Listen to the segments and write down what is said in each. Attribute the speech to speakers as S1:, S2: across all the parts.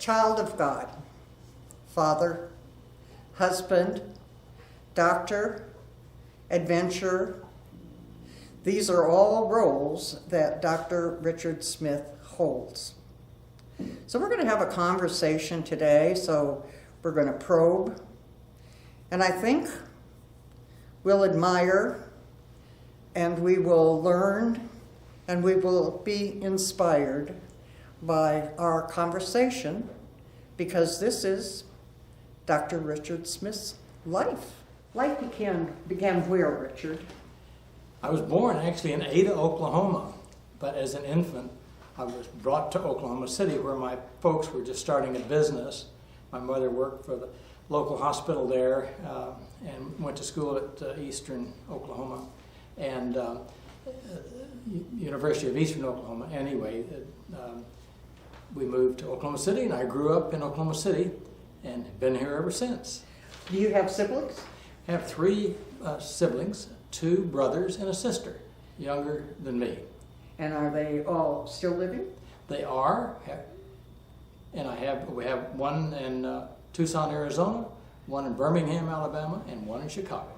S1: child of God, father, husband, doctor, adventurer. These are all roles that Dr. Richard Smith holds. So we're going to have a conversation today, so we're going to probe, and I think we'll admire, and we will learn, and we will be inspired by our conversation, because this is Dr. Richard Smith's life. Life began where, Richard?
S2: I was born actually in Ada, Oklahoma, but as an infant I was brought to Oklahoma City where my folks were just starting a business. My mother worked for the local hospital there and went to school at Eastern Oklahoma and University of Eastern Oklahoma. Anyway, we moved to Oklahoma City and I grew up in Oklahoma City and have been here ever since.
S1: Do you have siblings?
S2: I have three siblings, 2 brothers and a sister, younger than me.
S1: And are they all still living?
S2: They are, and we have one in Tucson, Arizona, one in Birmingham, Alabama, and one in Chicago.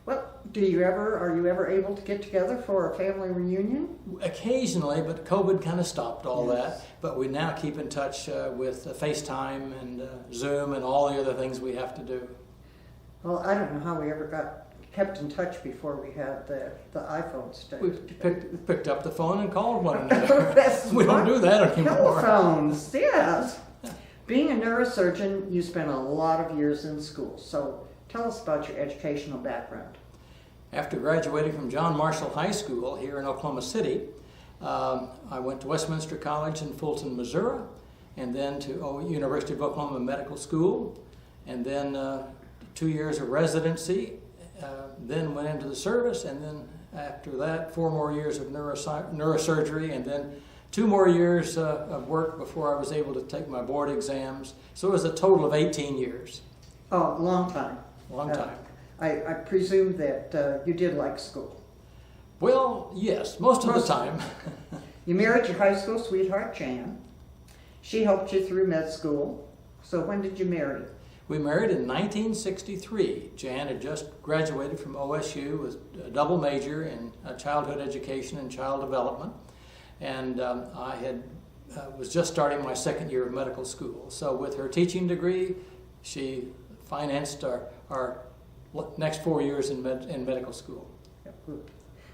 S1: Well, are you ever able to get together for a family reunion?
S2: Occasionally, but COVID kind of stopped all that. But we now keep in touch with FaceTime and Zoom and all the other things we have to do.
S1: Well, I don't know how we ever kept in touch before we had the iPhone stage.
S2: We picked up the phone and called one another. We don't do that anymore.
S1: Telephones, yes. Being a neurosurgeon, you spent a lot of years in school. So tell us about your educational background.
S2: After graduating from John Marshall High School here in Oklahoma City, I went to Westminster College in Fulton, Missouri, and then to University of Oklahoma Medical School, and then 2 years of residency, then went into the service, and then after that 4 more years of neurosurgery, and then 2 more years of work before I was able to take my board exams. So it was a total of 18 years.
S1: Oh, long time.
S2: Long time.
S1: I presume that you did like school.
S2: Well, yes, most of the time.
S1: You married your high school sweetheart, Jan. She helped you through med school. So when did you marry?
S2: We married in 1963. Jan had just graduated from OSU with a double major in childhood education and child development. And I was just starting my 2nd year of medical school. So with her teaching degree, she financed our next 4 years in medical school.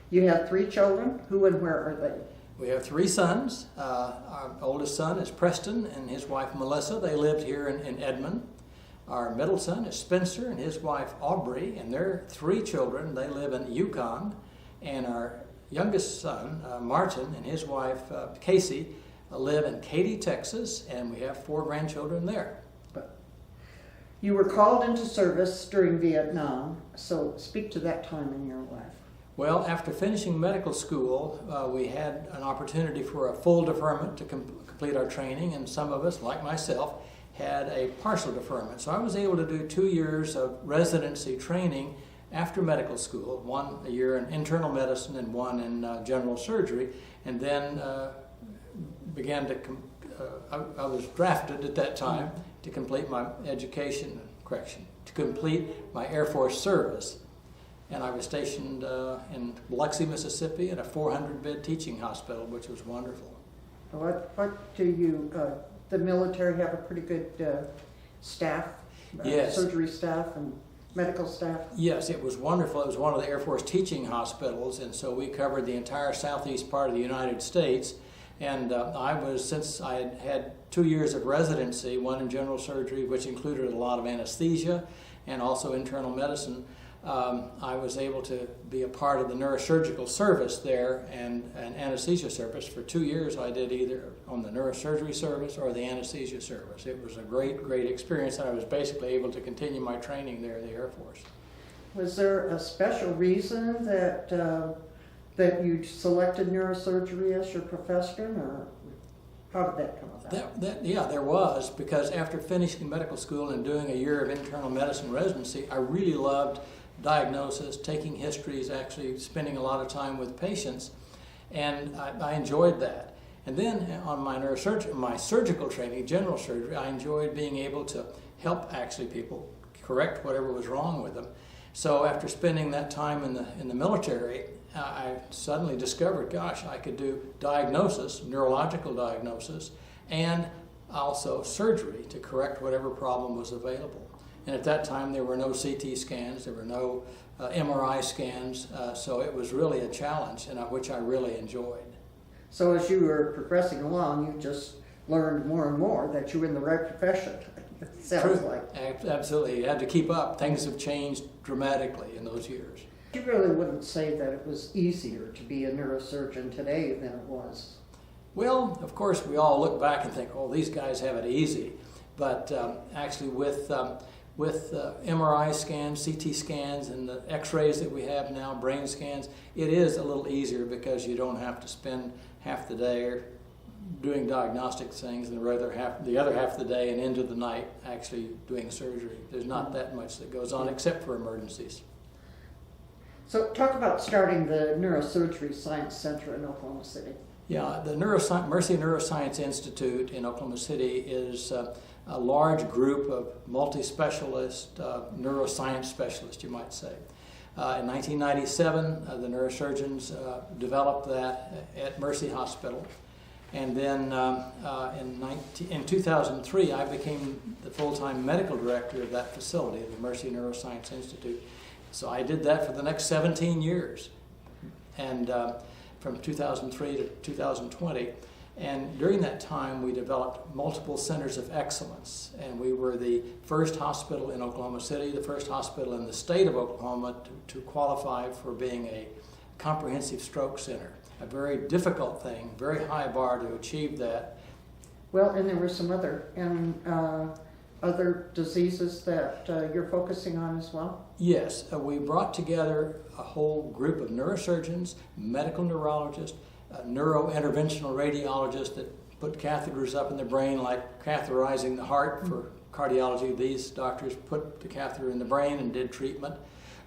S1: You have 3 children. Who and where are they?
S2: We have 3 sons. Our oldest son is Preston and his wife Melissa. They lived here in Edmond. Our middle son is Spencer and his wife Aubrey, and their 3 children. They live in Yukon. And our youngest son, Martin, and his wife Casey live in Katy, Texas, and we have 4 grandchildren there.
S1: You were called into service during Vietnam, so speak to that time in your life.
S2: Well, after finishing medical school, we had an opportunity for a full deferment to complete our training, and some of us, like myself, had a partial deferment. So I was able to do 2 years of residency training after medical school, 1 a year in internal medicine and 1 in general surgery, and then I was drafted at that time to complete my to complete my Air Force service. And I was stationed in Biloxi, Mississippi at a 400-bed teaching hospital, which was wonderful.
S1: What do you, the military have a pretty good staff,
S2: yes.
S1: Surgery staff and medical staff?
S2: Yes, it was wonderful. It was one of the Air Force teaching hospitals, and so we covered the entire southeast part of the United States. And since I had 2 years of residency, 1 in general surgery, which included a lot of anesthesia and also internal medicine, I was able to be a part of the neurosurgical service there and anesthesia service. For 2 years I did either on the neurosurgery service or the anesthesia service. It was a great, great experience, and I was basically able to continue my training there in the Air Force.
S1: Was there a special reason that you selected neurosurgery as your profession, or how did that come about?
S2: Yeah, there was, because after finishing medical school and doing a year of internal medicine residency, I really loved diagnosis, taking histories, actually spending a lot of time with patients, and I enjoyed that. And then on my surgical training, general surgery, I enjoyed being able to help actually people correct whatever was wrong with them. So after spending that time in the military, I suddenly discovered, gosh, I could do diagnosis, neurological diagnosis, and also surgery to correct whatever problem was available. And at that time, there were no CT scans, there were no MRI scans, so it was really a challenge, and which I really enjoyed.
S1: So as you were progressing along, you just learned more and more that you were in the right profession. It sounds
S2: True.
S1: like.
S2: Absolutely. You had to keep up. Things have changed dramatically in those years.
S1: You really wouldn't say that it was easier to be a neurosurgeon today than it was.
S2: Well, of course, we all look back and think, oh, these guys have it easy. But actually with MRI scans, CT scans, and the x-rays that we have now, brain scans, it is a little easier because you don't have to spend half the day doing diagnostic things and the other half of the day and into the night actually doing surgery. There's not that much that goes on except for emergencies.
S1: So talk about starting the Neurosurgery Science Center in Oklahoma City.
S2: Yeah, the Mercy Neuroscience Institute in Oklahoma City is a large group of multi-specialist neuroscience specialists, you might say. In 1997, the neurosurgeons developed that at Mercy Hospital. And then in 2003, I became the full-time medical director of that facility, the Mercy Neuroscience Institute. So I did that for the next 17 years, and from 2003 to 2020. And during that time, we developed multiple centers of excellence. And we were the first hospital in Oklahoma City, the first hospital in the state of Oklahoma to qualify for being a comprehensive stroke center. A very difficult thing, very high bar to achieve that.
S1: Well, and there were some other diseases that you're focusing on as well?
S2: Yes, we brought together a whole group of neurosurgeons, medical neurologists, neurointerventional radiologists that put catheters up in the brain, like catheterizing the heart for cardiology. These doctors put the catheter in the brain and did treatment.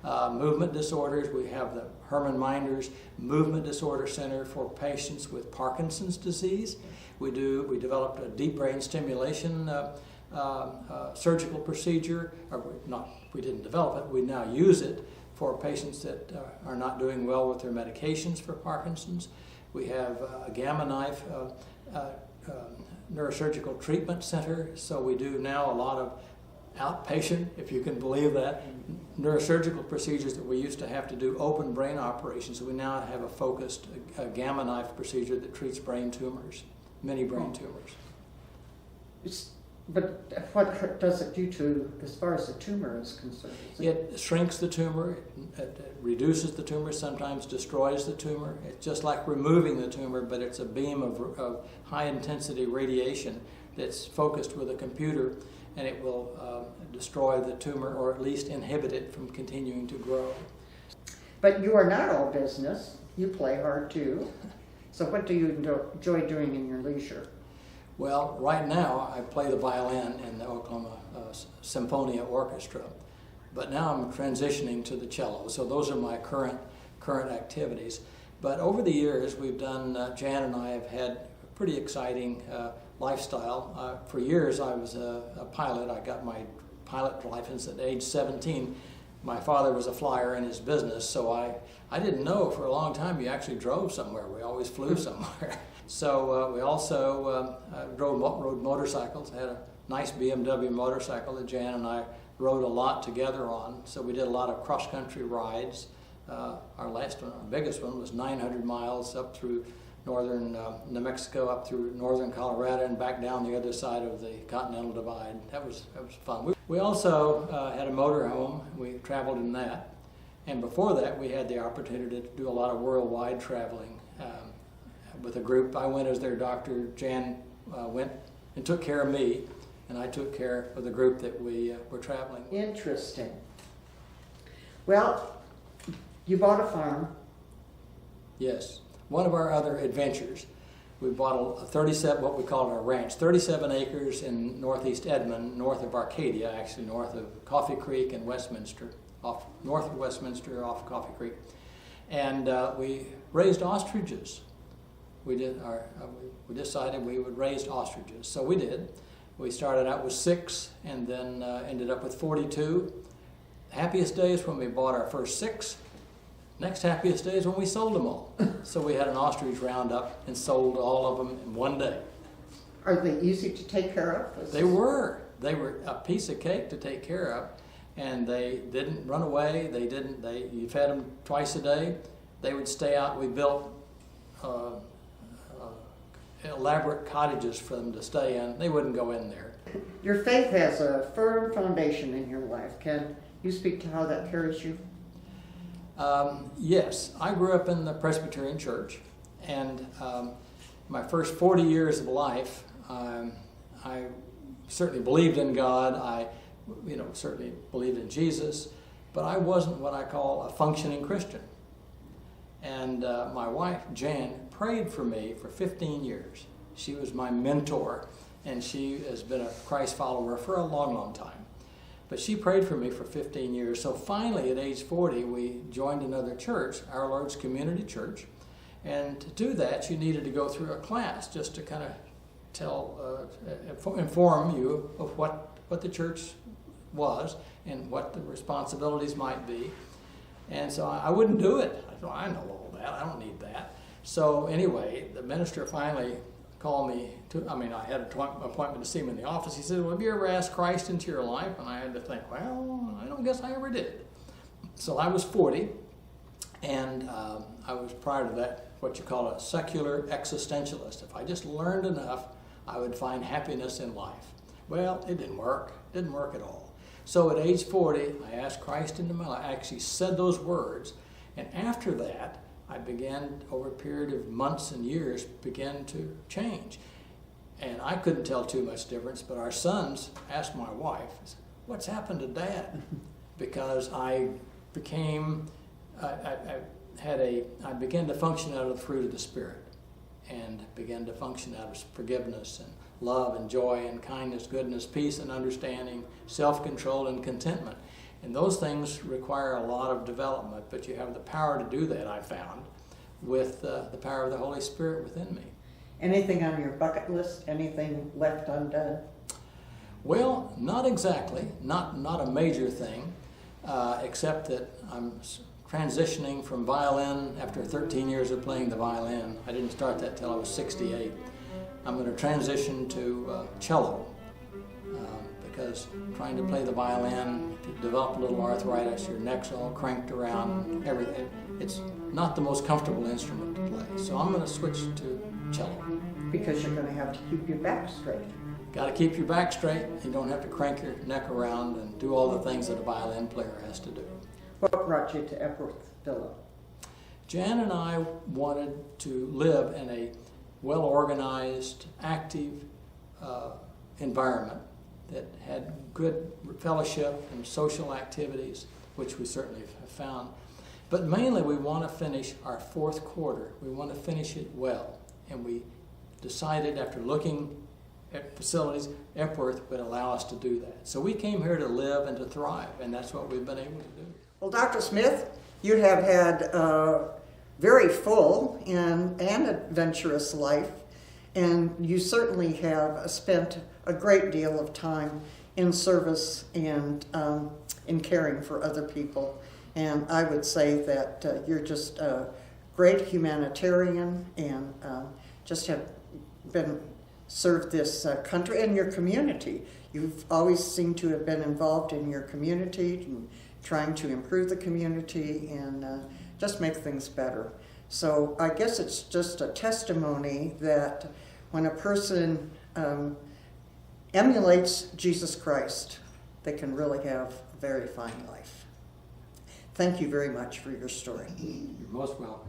S2: Movement disorders, we have the Herman Minders Movement Disorder Center for patients with Parkinson's disease. We developed a deep brain stimulation surgical procedure, we didn't develop it, we now use it for patients that are not doing well with their medications for Parkinson's. We have a gamma knife neurosurgical treatment center, so we do now a lot of outpatient, if you can believe that, neurosurgical procedures that we used to have to do open brain operations. So we now have a focused gamma knife procedure that treats brain tumors, many brain tumors.
S1: But what does it do to, as far as the tumor is concerned?
S2: It shrinks the tumor, it reduces the tumor, sometimes destroys the tumor. It's just like removing the tumor, but it's a beam of high-intensity radiation that's focused with a computer, and it will destroy the tumor or at least inhibit it from continuing to grow.
S1: But you are not all business. You play hard too. So what do you enjoy doing in your leisure?
S2: Well, right now I play the violin in the Oklahoma Symphonia Orchestra, but now I'm transitioning to the cello. So those are my current activities. But over the years, we've done, Jan and I have had a pretty exciting lifestyle. For years, I was a pilot. I got my pilot license at age 17. My father was a flyer in his business, so I didn't know for a long time you actually drove somewhere. We always flew somewhere. So we also rode motorcycles, had a nice BMW motorcycle that Jan and I rode a lot together on. So we did a lot of cross-country rides. Our last one, our biggest one, was 900 miles up through northern New Mexico, up through northern Colorado, and back down the other side of the Continental Divide. That was fun. We also had a motorhome. We traveled in that. And before that, we had the opportunity to do a lot of worldwide traveling with a group. I went as their doctor. Jan went and took care of me, and I took care of the group that we were traveling with.
S1: Interesting. Well, you bought a farm.
S2: Yes. One of our other adventures, we bought a 37, what we called our ranch, 37 acres in northeast Edmond, north of Arcadia, actually north of Coffee Creek and Westminster, north of Westminster off Coffee Creek. And we raised ostriches. we decided we would raise ostriches. So we did. We started out with 6 and then ended up with 42. Happiest day is when we bought our first 6. Next happiest day is when we sold them all. So we had an ostrich roundup and sold all of them in one day.
S1: Are they easy to take care of?
S2: They were. They were a piece of cake to take care of, and they didn't run away. You fed them twice a day. They would stay out. We built elaborate cottages for them to stay in. They wouldn't go in there.
S1: Your faith has a firm foundation in your life. Can you speak to how that carries you?
S2: Yes, I grew up in the Presbyterian Church, and my first 40 years of life, I certainly believed in God. I, certainly believed in Jesus, but I wasn't what I call a functioning Christian. And my wife, Jan, prayed for me for 15 years. She was my mentor, and she has been a Christ follower for a long, long time. But she prayed for me for 15 years. So finally, at age 40, we joined another church, Our Lord's Community Church. And to do that, you needed to go through a class just to kind of inform you of what the church was and what the responsibilities might be. And so I wouldn't do it. I thought, I know all that. I don't need that. So anyway, the minister finally called me I had an appointment to see him in the office. He said, well, have you ever asked Christ into your life? And I had to think, well, I don't guess I ever did. So I was 40, and I was prior to that what you call a secular existentialist. If I just learned enough, I would find happiness in life. Well, it didn't work. It didn't work at all. So at age 40, I asked Christ into my life. I actually said those words, and after that, I began, over a period of months and years, began to change. And I couldn't tell too much difference, but our sons asked my wife, what's happened to Dad? Because I began to function out of the fruit of the Spirit, and began to function out of forgiveness and love and joy and kindness, goodness, peace and understanding, self-control and contentment. And those things require a lot of development, but you have the power to do that, I found, with the power of the Holy Spirit within me.
S1: Anything on your bucket list? Anything left undone?
S2: Well, not exactly. Not a major thing, except that I'm transitioning from violin after 13 years of playing the violin. I didn't start that till I was 68. I'm going to transition to cello. Because trying to play the violin, if you develop a little arthritis, your neck's all cranked around, everything. It's not the most comfortable instrument to play. So I'm going to switch to cello.
S1: Because you're going to have to keep your back straight.
S2: Got to keep your back straight. You don't have to crank your neck around and do all the things that a violin player has to do.
S1: What brought you to Epworth Villa?
S2: Jan and I wanted to live in a well-organized, active environment that had good fellowship and social activities, which we certainly have found. But mainly we want to finish our 4th quarter. We want to finish it well. And we decided, after looking at facilities, Epworth would allow us to do that. So we came here to live and to thrive, and that's what we've been able to do.
S1: Well, Dr. Smith, you have had a very full and adventurous life, and you certainly have spent a great deal of time in service and in caring for other people. And I would say that you're just a great humanitarian and just have served this country and your community. You've always seemed to have been involved in your community and trying to improve the community and just make things better. So I guess it's just a testimony that when a person emulates Jesus Christ, they can really have a very fine life. Thank you very much for your story.
S2: You're most welcome.